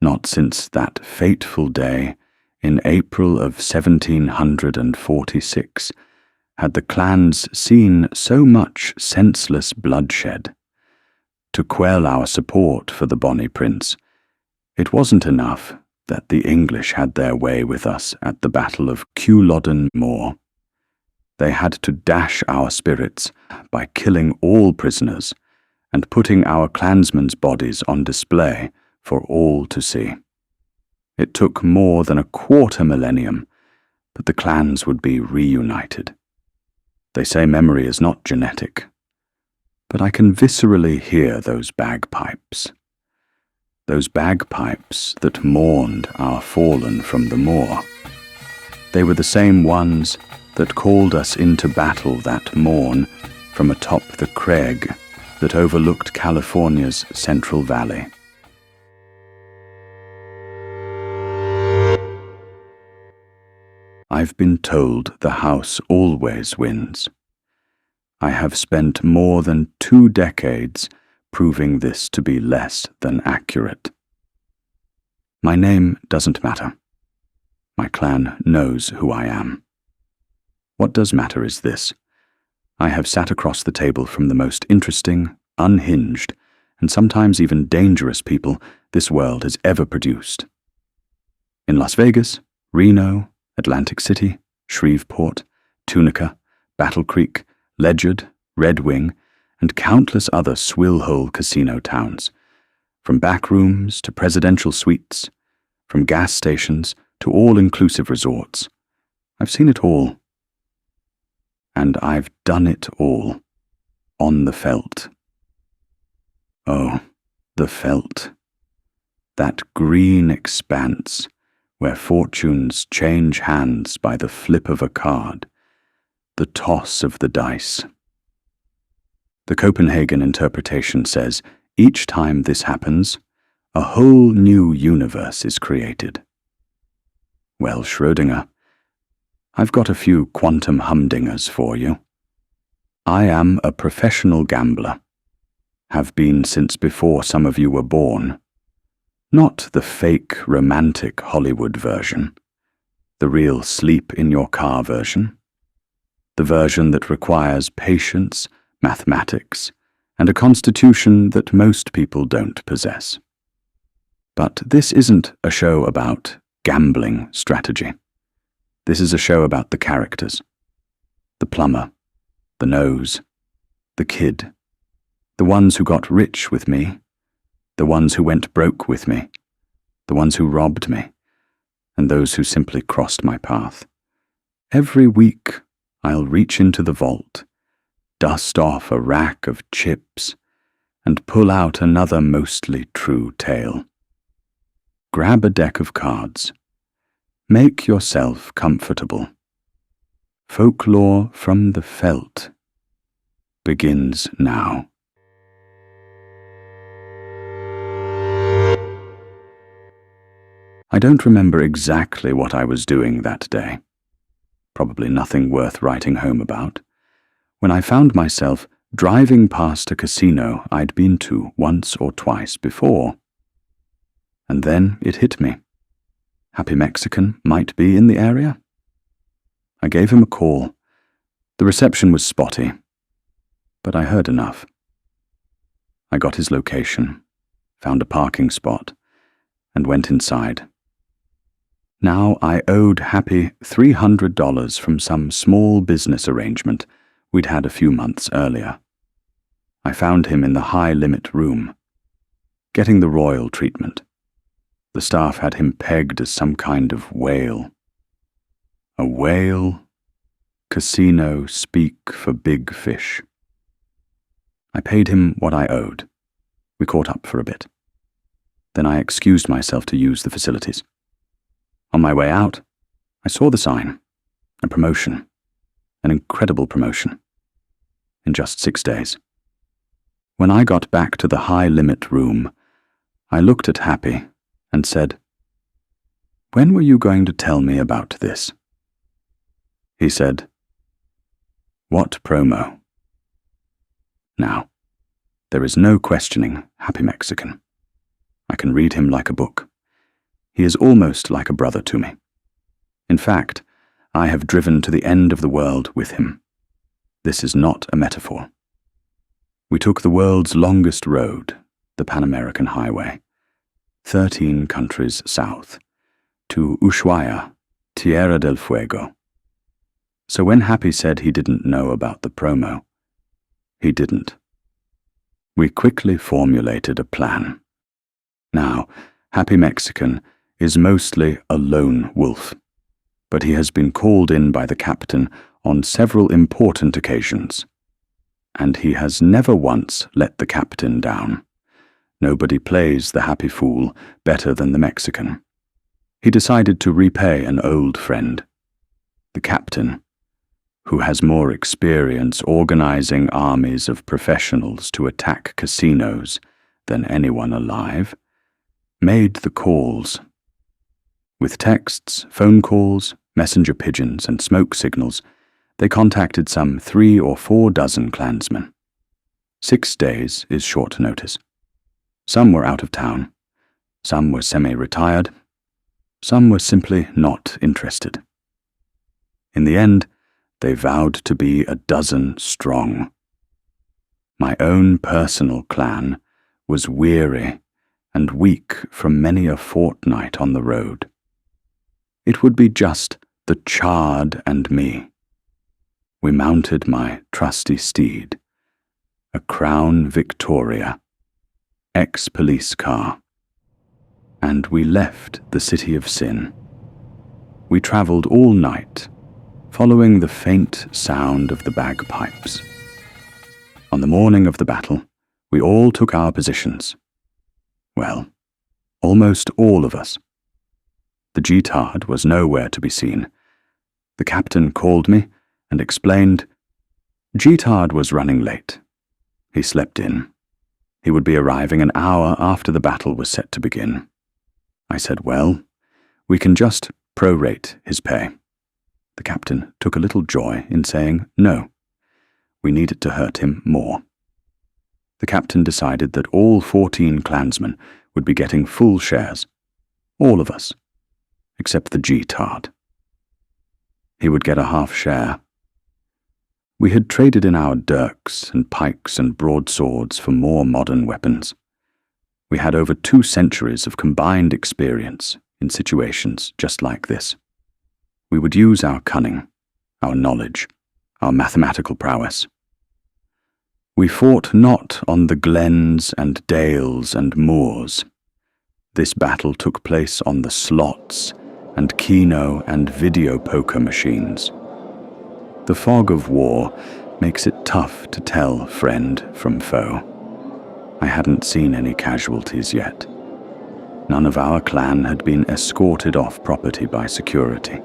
Not since that fateful day in April of 1746 had the clans seen so much senseless bloodshed. To quell our support for the bonny prince, it wasn't enough that the English had their way with us at the Battle of Culloden Moor. They had to dash our spirits by killing all prisoners and putting our clansmen's bodies on display for all to see. It took more than a quarter millennium, but the clans would be reunited. They say memory is not genetic, but I can viscerally hear those bagpipes. Those bagpipes that mourned our fallen from the moor. They were the same ones that called us into battle that morn from atop the crag that overlooked California's Central Valley. I've been told the house always wins. I have spent more than 2 decades proving this to be less than accurate. My name doesn't matter. My clan knows who I am. What does matter is this. I have sat across the table from the most interesting, unhinged, and sometimes even dangerous people this world has ever produced. In Las Vegas, Reno, Atlantic City, Shreveport, Tunica, Battle Creek, Ledyard, Red Wing, and countless other swill-hole casino towns, from back rooms to presidential suites, from gas stations to all-inclusive resorts. I've seen it all. And I've done it all, on the veldt. Oh, the veldt. That green expanse where fortunes change hands by the flip of a card, the toss of the dice. The Copenhagen interpretation says, each time this happens, a whole new universe is created. Well, Schrödinger, I've got a few quantum humdingers for you. I am a professional gambler. Have been since before some of you were born. Not the fake, romantic Hollywood version. The real sleep-in-your-car version. The version that requires patience, mathematics, and a constitution that most people don't possess. But this isn't a show about gambling strategy. This is a show about the characters. The plumber, the nose, the kid, the ones who got rich with me, the ones who went broke with me, the ones who robbed me, and those who simply crossed my path. Every week I'll reach into the vault, dust off a rack of chips, and pull out another mostly true tale. Grab a deck of cards. Make yourself comfortable. Folklore from the veldt begins now. I don't remember exactly what I was doing that day. Probably nothing worth writing home about. When I found myself driving past a casino I'd been to once or twice before. And then it hit me. Happy Mexican might be in the area. I gave him a call. The reception was spotty, but I heard enough. I got his location, found a parking spot, and went inside. Now I owed Happy $300 from some small business arrangement we'd had a few months earlier. I found him in the high-limit room, getting the royal treatment. The staff had him pegged as some kind of whale. A whale? Casino speak for big fish. I paid him what I owed. We caught up for a bit. Then I excused myself to use the facilities. On my way out, I saw the sign. A promotion. An incredible promotion. In just 6 days. When I got back to the high-limit room, I looked at Happy and said, "When were you going to tell me about this?" He said, "What promo?" Now, there is no questioning Happy Mexican. I can read him like a book. He is almost like a brother to me. In fact, I have driven to the end of the world with him. This is not a metaphor. We took the world's longest road, the Pan-American Highway, 13 countries south, to Ushuaia, Tierra del Fuego. So when Happy said he didn't know about the promo, he didn't. We quickly formulated a plan. Now, Happy Mexican is mostly a lone wolf, but he has been called in by the captain on several important occasions, and he has never once let the captain down. Nobody plays the happy fool better than the Mexican. He decided to repay an old friend, the captain, who has more experience organizing armies of professionals to attack casinos than anyone alive, made the calls. With texts, phone calls, messenger pigeons, and smoke signals, they contacted some 3 or 4 dozen clansmen. 6 days is short notice. Some were out of town, some were semi-retired, some were simply not interested. In the end, they vowed to be 12 strong. My own personal clan was weary and weak from many a fortnight on the road. It would be just the Chard and me. We mounted my trusty steed, a Crown Victoria, ex-police car, and we left the City of Sin. We travelled all night, following the faint sound of the bagpipes. On the morning of the battle, we all took our positions. Well, almost all of us. The Chard was nowhere to be seen. The captain called me and explained Chard was running late. He slept in. He would be arriving an hour after the battle was set to begin. I said, well, we can just prorate his pay. The captain took a little joy in saying no. We needed to hurt him more. The captain decided that all 14 clansmen would be getting full shares. All of us, except the Chard. He would get a half share. We had traded in our dirks and pikes and broadswords for more modern weapons. We had over 2 centuries of combined experience in situations just like this. We would use our cunning, our knowledge, our mathematical prowess. We fought not on the glens and dales and moors. This battle took place on the slots and keno and video poker machines. The fog of war makes it tough to tell friend from foe. I hadn't seen any casualties yet. None of our clan had been escorted off property by security,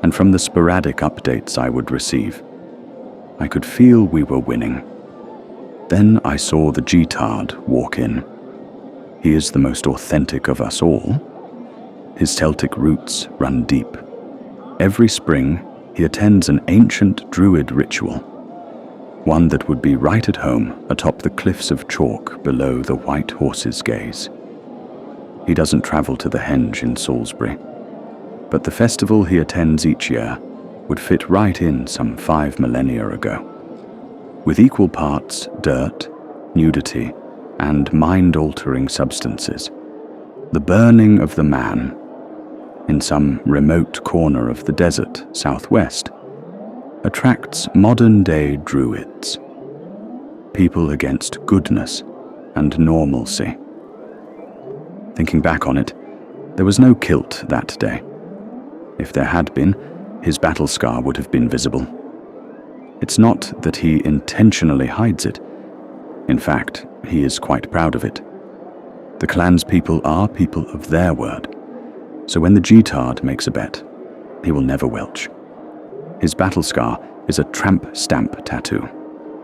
and from the sporadic updates I would receive, I could feel we were winning. Then I saw the Chard walk in. He is the most authentic of us all. His Celtic roots run deep. Every spring, he attends an ancient Druid ritual, one that would be right at home atop the cliffs of chalk below the White Horse's Gaze. He doesn't travel to the Henge in Salisbury, but the festival he attends each year would fit right in some 5 millennia ago. With equal parts dirt, nudity, and mind-altering substances, the burning of the man, in some remote corner of the desert southwest, attracts modern-day druids, people against goodness and normalcy. Thinking back on it, there was no kilt that day. If there had been, his battle scar would have been visible. It's not that he intentionally hides it. In fact, he is quite proud of it. The clanspeople are people of their word, so when the Chard makes a bet, he will never welch. His battle scar is a tramp stamp tattoo,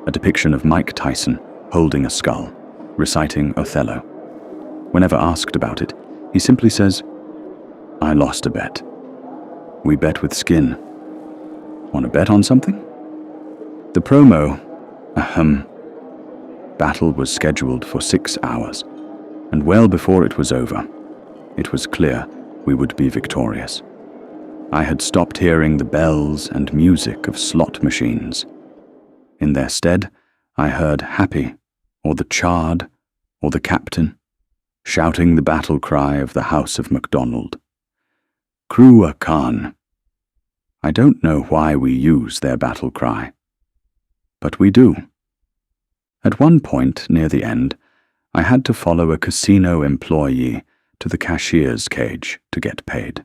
a depiction of Mike Tyson holding a skull, reciting Othello. Whenever asked about it, he simply says, "I lost a bet. We bet with skin. Want to bet on something?" The promo, battle was scheduled for 6 hours, and well before it was over, it was clear we would be victorious. I had stopped hearing the bells and music of slot machines. In their stead, I heard Happy, or the Chard, or the Captain, shouting the battle cry of the House of MacDonald. Cruachan. I don't know why we use their battle cry, but we do. At one point near the end, I had to follow a casino employee to the cashier's cage to get paid.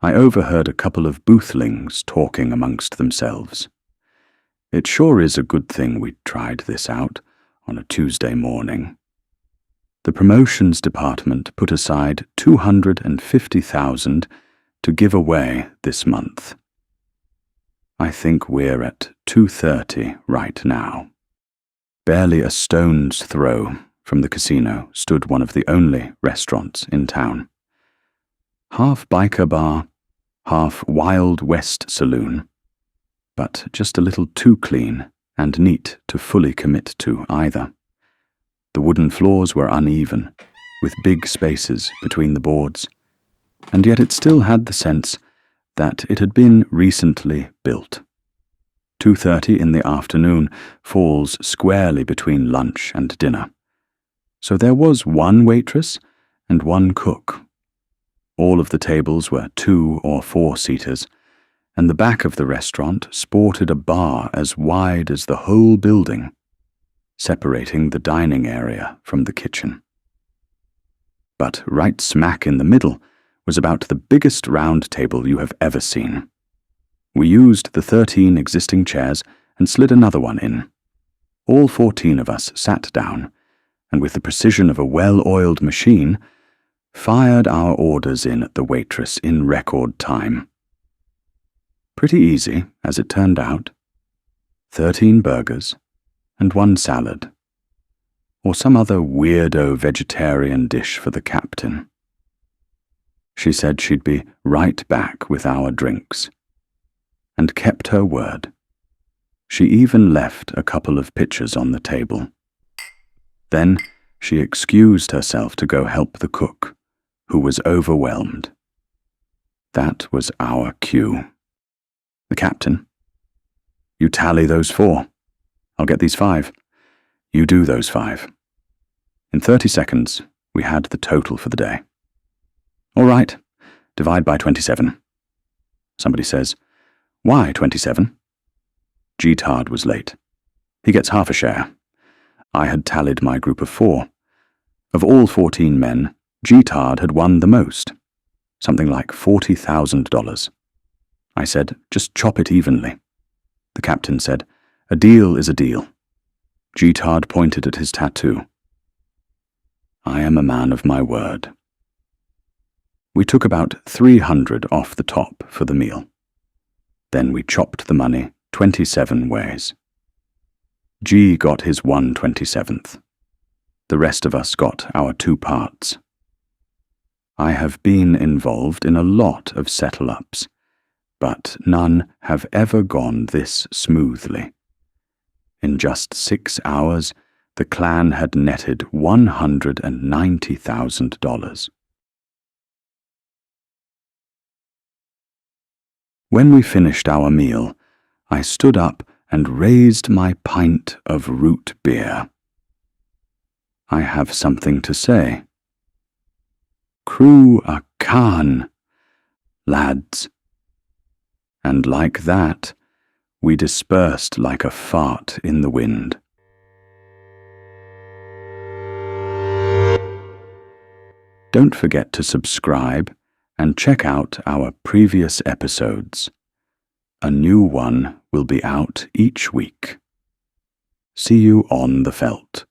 I overheard a couple of Boothlings talking amongst themselves. It sure is a good thing we tried this out on a Tuesday morning. The promotions department put aside $250,000 to give away this month. I think we're at 2:30 right now. Barely a stone's throw from the casino stood one of the only restaurants in town. Half biker bar, half Wild West saloon, but just a little too clean and neat to fully commit to either. The wooden floors were uneven, with big spaces between the boards, and yet it still had the sense that it had been recently built. 2:30 in the afternoon falls squarely between lunch and dinner, so there was one waitress and one cook. All of the tables were 2- or 4-seaters, and the back of the restaurant sported a bar as wide as the whole building, separating the dining area from the kitchen. But right smack in the middle was about the biggest round table you have ever seen. We used the 13 existing chairs and slid another one in. All 14 of us sat down, and with the precision of a well-oiled machine, fired our orders in at the waitress in record time. Pretty easy, as it turned out. 13 burgers and 1 salad, or some other weirdo vegetarian dish for the captain. She said she'd be right back with our drinks, and kept her word. She even left a couple of pitchers on the table. Then she excused herself to go help the cook, who was overwhelmed. That was our cue. The captain. You tally those 4. I'll get these 5. You do those 5. In 30 seconds, we had the total for the day. All right, divide by 27. Somebody says, why 27? Chard was late. He gets half a share. I had tallied my group of 4. Of all 14 men, Chard had won the most, something like $40,000. I said, just chop it evenly. The captain said, a deal is a deal. Chard pointed at his tattoo. I am a man of my word. We took about 300 off the top for the meal. Then we chopped the money 27 ways. G got his 1/27th. The rest of us got our 2 parts. I have been involved in a lot of settle-ups, but none have ever gone this smoothly. In just 6 hours, the clan had netted $190,000. When we finished our meal, I stood up and raised my pint of root beer. I have something to say. Cruachan, lads. And like that, we dispersed like a fart in the wind. Don't forget to subscribe and check out our previous episodes. A new one will be out each week. See you on the felt.